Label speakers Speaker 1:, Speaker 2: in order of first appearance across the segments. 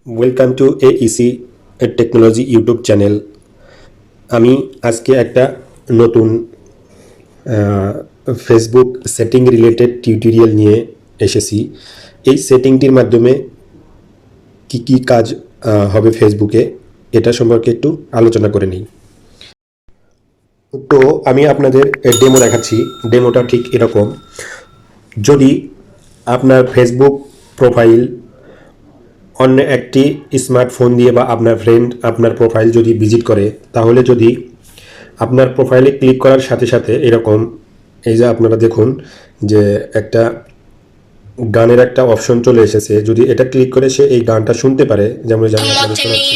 Speaker 1: Welcome to AEC technology YouTube channel. আমি আজকে একটা নতুন ফেসবুক সেটিং রিলেটেড টিউটোরিয়াল নিয়ে এসেছি। এই সেটিংটির মাধ্যমে কি কি কাজ হবে ফেসবুকে, এটা সম্পর্কে একটু আলোচনা করে নিই। তো আমি আপনাদের ডেমো দেখাচ্ছি। ডেমোটা ঠিক এরকম। যদি আপনার ফেসবুক প্রোফাইল অন্য একটি স্মার্টফোন দিয়ে বা আপনার ফ্রেন্ড আপনার প্রোফাইল যদি ভিজিট করে, তাহলে যদি আপনার প্রোফাইলে ক্লিক করার সাথে সাথে এরকম এই যে আপনারা দেখুন যে একটা গানের একটা অপশন চলে এসেছে। যদি এটা ক্লিক করে সে এই গানটা শুনতে পারে, যেমন যেমন আপনাদের শোনাচ্ছি,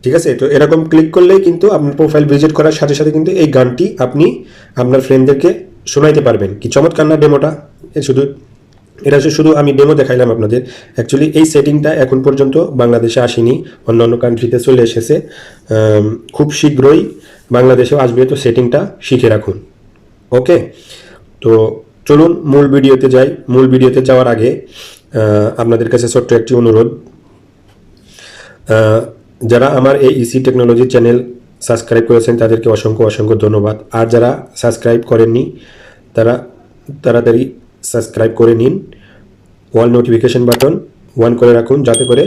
Speaker 1: ঠিক আছে। তো এরকম ক্লিক করলেই কিন্তু আপনার প্রোফাইল ভিজিট করার সাথে সাথে কিন্তু এই গানটি আপনি আপনার ফ্রেন্ডদেরকে শোনাইতে পারবেন। কি চমৎকার না ডেমোটা! এটা শুধু আমি ডেমো দেখাইলাম আপনাদের। অ্যাকচুয়ালি এই সেটিংটা এখন পর্যন্ত বাংলাদেশে আসেনি, অন্যান্য কান্ট্রিতে চলে এসেছে। খুব শীঘ্রই বাংলাদেশেও আসবে, তো সেটিংটা শিখে রাখুন। ওকে, তো চলুন মূল ভিডিওতে যাই। মূল ভিডিওতে যাওয়ার আগে আপনাদের কাছে ছোট্ট একটি অনুরোধ। যারা আমার AEC টেকনোলজি চ্যানেল সাবস্ক্রাইব করেছেন তাদেরকে অসংখ্য অসংখ্য ধন্যবাদ। আর যারা সাবস্ক্রাইব করেননি তারা তাড়াতাড়ি সাবস্ক্রাইব করে নিন। অল নোটিফিকেশন বাটন অন করে রাখুন, যাতে করে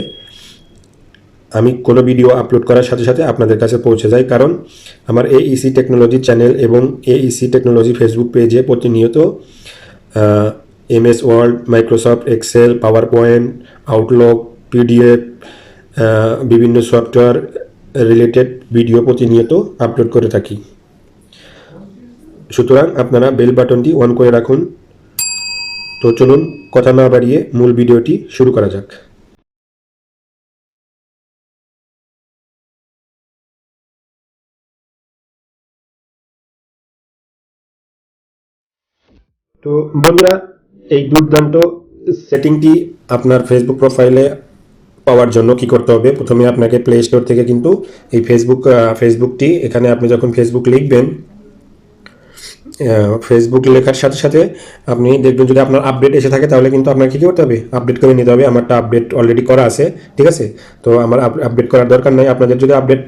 Speaker 1: আমি কোনো ভিডিও আপলোড করার সাথে সাথে আপনাদের কাছে পৌঁছে যায়। কারণ আমার AEC টেকনোলজি চ্যানেল এবং AEC টেকনোলজি ফেসবুক পেজে প্রতিনিয়ত MS Word, Microsoft Excel, PowerPoint, Outlook, PDF, বিভিন্ন সফটওয়্যার রিলেটেড ভিডিও প্রতিনিয়ত আপলোড করে থাকি। সুতরাং আপনারা বেল বাটনটি অন করে রাখুন। তো চলুন কথা না বাড়িয়ে মূল ভিডিওটি শুরু করা যাক। তো বন্ধুরা, এই দুর্দান্ত সেটিংটি আপনার ফেসবুক প্রোফাইলে পাওয়ার জন্য কি করতে হবে? প্রথমে আপনাকে প্লে স্টোর থেকে কিন্তু এই ফেসবুকটি, এখানে আপনি যখন ফেসবুক লিখবেন, ফেসবুক লেখার সাথে সাথে আপনি দেখবেন যদি আপনার আপডেট এসে থাকে, তাহলে কিন্তু আপনাকে কী করতে হবে? আপডেট করে নিতে হবে। আমারটা আপডেট অলরেডি করা আছে, ঠিক আছে। তো আমার আপডেট করার দরকার নাই। আপনাদের যদি আপডেট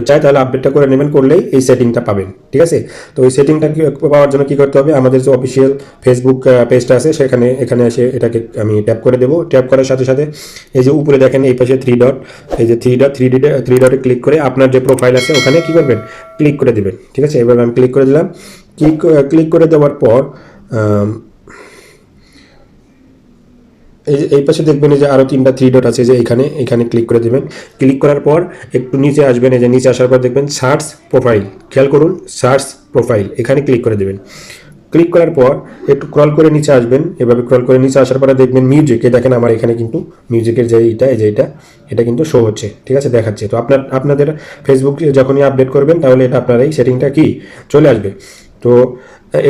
Speaker 1: চাই তাহলে আপডেটটা করে নেবেন, করলেই এই সেটিংটা পাবেন, ঠিক আছে। তো এই সেটিংটা পাওয়ার জন্য কী করতে হবে? আমাদের যে অফিসিয়াল ফেসবুক পেজটা আছে এখানে এসে এটাকে আমি ট্যাপ করে দেবো। ট্যাপ করার সাথে সাথে এই যে উপরে দেখেন এই পাশে থ্রি ডট, এই যে থ্রি ডটে ক্লিক করে আপনার যে প্রোফাইল আছে ওখানে কী করবেন? ক্লিক করে দেবেন, ঠিক আছে। এবার আমি ক্লিক করে দিলাম। ক্লিক করে দেওয়ার পর এই পাশে দেখবেন যে আরও তিনটা থ্রি ডট আছে, যে এখানে ক্লিক করে দেবেন। ক্লিক করার পর একটু নিচে আসবেন। এই যে নিচে আসার পর দেখবেন সার্চ প্রোফাইল, খেয়াল করুন, সার্চ প্রোফাইল, এখানে ক্লিক করে দেবেন। ক্লিক করার পর একটু ক্রল করে নিচে আসবেন। এভাবে ক্রল করে নিচে আসার পরে দেখবেন মিউজিক, দেখেন আমার এখানে কিন্তু মিউজিকের যে এটা কিন্তু শো হচ্ছে, ঠিক আছে, দেখাচ্ছে। তো আপনাদের ফেসবুক যখনই আপডেট করবেন তাহলে এটা আপনার এই সেটিংটা কি চলে আসবে। তো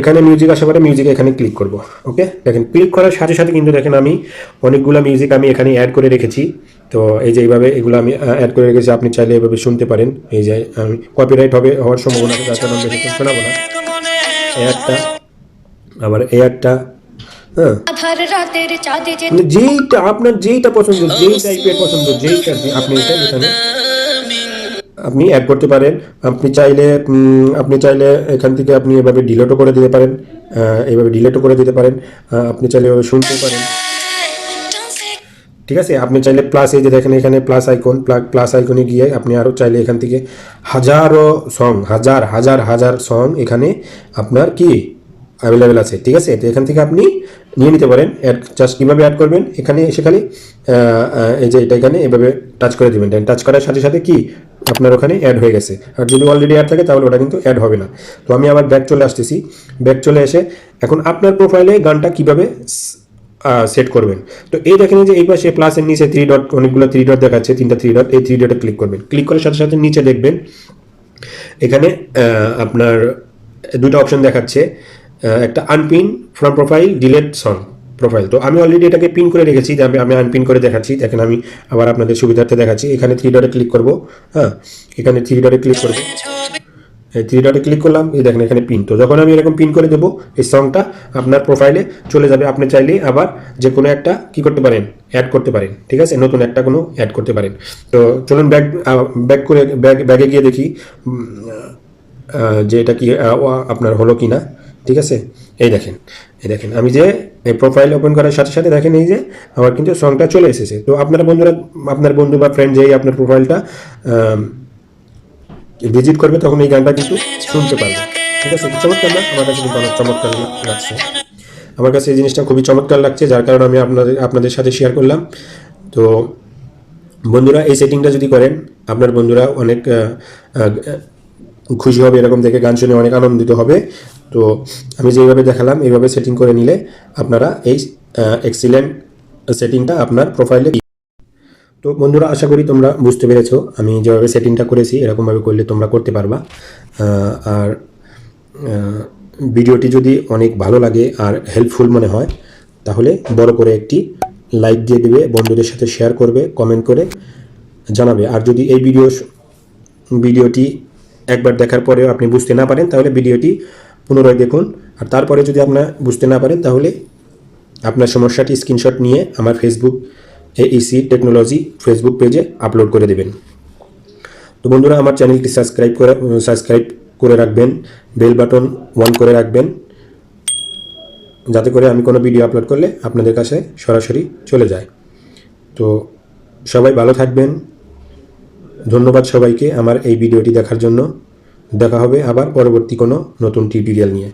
Speaker 1: এখানে মিউজিক আসার পরে মিউজিক এখানে ক্লিক করব। ওকে, দেখেন ক্লিক করার সাথে সাথে কিন্তু দেখেন আমি অনেকগুলো মিউজিক আমি এখানে অ্যাড করে রেখেছি। তো এই যে এইভাবে এগুলো আমি অ্যাড করে রেখেছি, আপনি চাইলে এভাবে শুনতে পারেন। এই যে আমি কপিরাইট হওয়ার সম্ভাবনা আছে, যার কারণে বেশি শোনাবো না। এই একটা, আবার এই একটা, হ্যাঁ, যেইটা আপনার যেইটা পছন্দ, যেই টাইপের পছন্দ, যেইটা আপনি এটা এখানে আপনি অ্যাড করতে পারেন। আপনি চাইলে এখান থেকে আপনি এভাবে ডিলিটও করে দিতে পারেন, আপনি চাইলে এভাবে শুনতে পারেন, ঠিক আছে। আপনি চাইলে প্লাস, এই যে দেখেন এখানে প্লাস আইকনে গিয়ে আপনি আরও চাইলে এখান থেকে হাজার সং এখানে আপনার কি অ্যাভেলেবেল আছে, ঠিক আছে। তো এখান থেকে আপনি নিয়ে নিতে পারেন। জাস্ট কীভাবে অ্যাড করবেন? এখানে এসে খালি এই যে এটা এখানে এভাবে টাচ করে দেবেন। টাচ করার সাথে সাথে কি আপনার ওখানে অ্যাড হয়ে গেছে। আর যদি অলরেডি অ্যাড থাকে তাহলে ওটা কিন্তু অ্যাড হবে না। তো আমি আবার ব্যাক চলে এসে এখন আপনার প্রোফাইলে গানটা কীভাবে সেট করবেন। তো এই দেখেন যে এই পাশে প্লাসের নিচে অনেকগুলো থ্রি ডট দেখাচ্ছে, তিনটা থ্রি ডট। এই থ্রি ডটে ক্লিক করবেন। ক্লিক করার সাথে সাথে নিচে দেখবেন এখানে আপনার দুটো অপশন দেখাচ্ছে, একটা unpin from profile, delete song profile. তো আমি অলরেডি এটাকে পিন করে রেখেছি, আমি আনপিন করে দেখাচ্ছি। দেখেন আমি আবার আপনাদের সুবিধার্থে দেখাচ্ছি। এখানে থ্রি ডটে ক্লিক করব। হ্যাঁ, এখানে থ্রি ডটে ক্লিক করব। এই থ্রি ডটে ক্লিক করলাম, এই দেখেন এখানে পিন। তো যখন আমি এরকম পিন করে দেবো, এই সংটা আপনার প্রোফাইলে চলে যাবে। আপনি চাইলেই আবার যে কোনো একটা কী করতে পারেন, অ্যাড করতে পারেন, ঠিক আছে, নতুন একটা কোনো অ্যাড করতে পারেন। তো চলুন ব্যাক করে ব্যাগে গিয়ে দেখি যে এটা কি আপনার হলো কি না, ঠিক আছে। এই দেখেন আমি যে এই প্রোফাইল ওপেন করার সাথে সাথে দেখেন এই যে আমার কিন্তু সংটা চলে এসেছে। তো আপনার বন্ধুরা, আপনার বন্ধু বা ফ্রেন্ড যেই আপনার প্রোফাইলটা ভিজিট করবে তখন এই গানটা কিন্তু শুনতে পারবে, ঠিক আছে। চমৎকার না? আমার কাছে কিন্তু অনেক চমৎকার লাগছে। আমার কাছে এই জিনিসটা খুবই চমৎকার লাগছে, যার কারণে আমি আপনাদের সাথে শেয়ার করলাম। তো বন্ধুরা, এই সেটিংটা যদি করেন, আপনার বন্ধুরা অনেক খুশি হবে, এরকম দেখে গান শুনে অনেক আনন্দিত হবে। তো আমি যেভাবে দেখালাম এইভাবে সেটিং করে নিলে আপনারা এই এক্সিলেন্ট সেটিংটা আপনার প্রোফাইলে। তো বন্ধুরা, আশা করি তোমরা বুঝতে পেরেছো আমি যেভাবে সেটিংটা করেছি, এরকমভাবে করলে তোমরা করতে পারবা। আর ভিডিওটি যদি অনেক ভালো লাগে আর হেল্পফুল মনে হয়, তাহলে বড় করে একটি লাইক দিয়ে দেবে, বন্ধুদের সাথে শেয়ার করবে, কমেন্ট করে জানাবে। আর যদি এই ভিডিওটি একবার দেখার পরেও আপনি বুঝতে না পারেন, তাহলে ভিডিওটি পুনরায় দেখুন। আর তারপরে যদি আপনার বুঝতে না পারেন, তাহলে আপনার সমস্যাটি স্ক্রিনশট নিয়ে আমার ফেসবুক AEC টেকনোলজি ফেসবুক পেজে আপলোড করে দেবেন। তো বন্ধুরা, আমার চ্যানেলটি সাবস্ক্রাইব করে রাখবেন, বেল বাটন অন করে রাখবেন, যাতে করে আমি কোনো ভিডিও আপলোড করলে আপনাদের কাছে সরাসরি চলে যায়। তো সবাই ভালো থাকবেন। ধন্যবাদ সবাইকে আমার এই ভিডিওটি দেখার জন্য। দেখা হবে আবার পরবর্তী কোনো নতুন টিউটোরিয়াল নিয়ে।